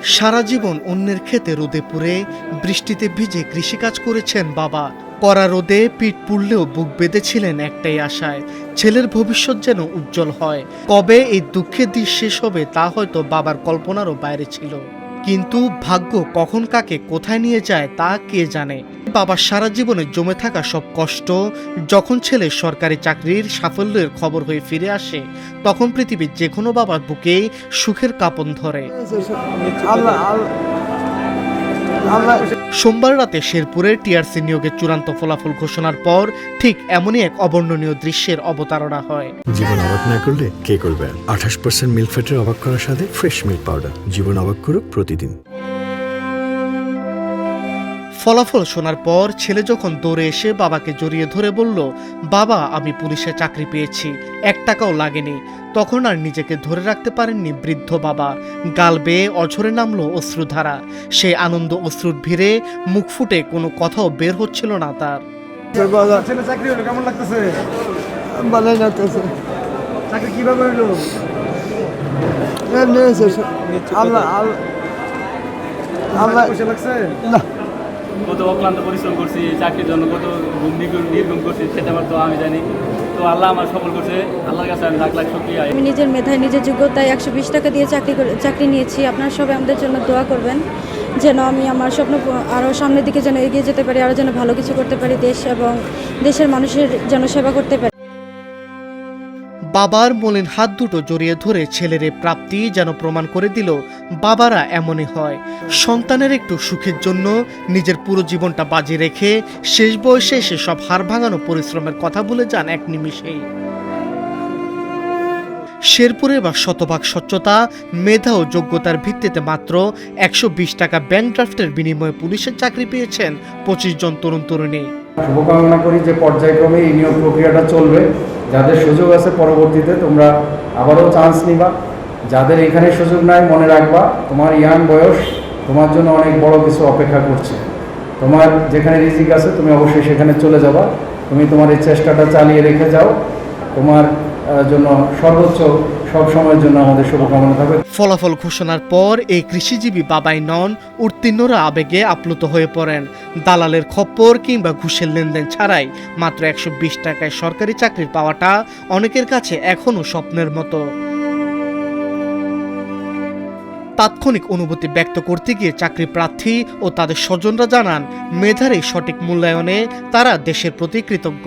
সারা জীবন অন্যের ক্ষেতে রোদে পুড়ে বৃষ্টিতে ভিজে কৃষিকাজ করেছেন বাবা। কড়া রোদে পিঠ পুড়লেও বুক বেঁধেছিলেন একটাই আশায়, ছেলের ভবিষ্যৎ যেন উজ্জ্বল হয়। কবে এই দুঃখের দিন শেষ হবে তা হয়তো বাবার কল্পনারও বাইরে ছিল, কিন্তু ভাগ্য কখন কাকে কোথায় নিয়ে যায় তা কে জানে। বাবার সারা জীবনে জমে থাকা সব কষ্ট যখন ছেলে সরকারি চাকরির সাফল্যের খবর হয়ে ফিরে আসে, তখন পৃথিবীর যে কোনো বাবার বুকে সুখের কাঁপন ধরে। সোমবার রাতে শেরপুরের টিআরসি নিয়োগের চূড়ান্ত ফলাফল ঘোষণার পর ঠিক এমনই এক অবর্ণনীয় দৃশ্যের অবতারণা হয়। জীবন অবাক না করলে কে করবে? 28% মিল্ক ফ্যাটের অবাক করার সাথে ফ্রেশ মিল্ক পাউডার। জীবন অবাক করুক প্রতিদিন। ফলাফল শোনার পর ছেলে যখন দৌড়ে এসে বাবাকে জড়িয়ে ধরে বলল, বাবা আমি পুলিশে চাকরি পেয়েছি, 1 টাকাও লাগেনি, তখন আর নিজেকে ধরে রাখতে পারেননি বৃদ্ধ বাবা। গাল বেয়ে অঝরে নামলো অশ্রুধারা। সেই আনন্দ অশ্রুর ভিড়ে মুখ ফুটে কোনো কথাও বের হচ্ছিল না তার। ছেলে চাকরি হলো, কেমন লাগতেছে? ভালোই লাগতেছে। চাকরি কিভাবে হলো? আল্লাহ আল্লাহ খুশি লাগছে? না, কত অক্লান্ত পরিশ্রম করছি চাকরির জন্য, কত নির্গম করছি সেটা আমার তো আমি জানি। তো আল্লাহ আমার সফল করছে, আল্লাহর কাছে আমি লাখ লাখ শুকরিয়া। আমি নিজের মেধায় নিজের যোগ্যতায় 120 টাকা দিয়ে চাকরি নিয়েছি। আপনারা সবাই আমাদের জন্য দোয়া করবেন যেন আমি আমার স্বপ্ন আরও সামনের দিকে যেন এগিয়ে যেতে পারি, আরও যেন ভালো কিছু করতে পারি, দেশ এবং দেশের মানুষের যেন সেবা করতে পারি। বাবার মলিন হাত দুটো জড়িয়ে ধরে ছেলের এই প্রাপ্তি যেন প্রমাণ করে দিল বাবারা এমনই হয়। সন্তানের একটু সুখের জন্য নিজের পুরো জীবনটা বাজি রেখে শেষ বয়সে এসে সব হাড় ভাঙানো পরিশ্রমের কথা ভুলে যান এক নিমিষেই। শেরপুরে বা শতভাগ স্বচ্ছতা, মেধা ও যোগ্যতার ভিত্তিতে মাত্র 120 টাকা ব্যাংক ড্রাফটের বিনিময়ে পুলিশের চাকরি পেয়েছেন 25 জন তরুণ তরুণী। শুভকামনা করি যে পর্যায়ক্রমে এই নিয়োগ প্রক্রিয়াটা চলবে। যাদের সুযোগ আছে পরবর্তীতে তোমরা আবারও চান্স নিবা। যাদের এখানে সুযোগ নাই মনে রাখবা তোমার ইয়াং বয়স তোমার জন্য অনেক বড় কিছু অপেক্ষা করছে। তোমার যেখানে রিজিক আছে তুমি অবশ্যই সেখানে চলে যাবা। তুমি তোমার এই চেষ্টাটা চালিয়ে রেখে যাও। তোমার জন্য সর্বোচ্চ সব সময়ের জন্য আমাদের শুভকামনা থাকবে। ফলাফল ঘোষণার পর এই কৃষিজীবী বাবাই নন, উত্তীর্ণরা আবেগে আপ্লুত হয়ে পড়েন। দালালের খপ্পর কিংবা ঘুষের লেনদেন ছাড়াই মাত্র 120 টাকায় সরকারি চাকরি পাওয়াটা অনেকের কাছে এখনো স্বপ্নের মতো। তাৎক্ষণিক অনুভূতি ব্যক্ত করতে গিয়ে চাকরি প্রার্থী ও তাদের স্বজনরা জানান, মেধার এই সঠিক মূল্যায়নে তারা দেশের প্রতি কৃতজ্ঞ।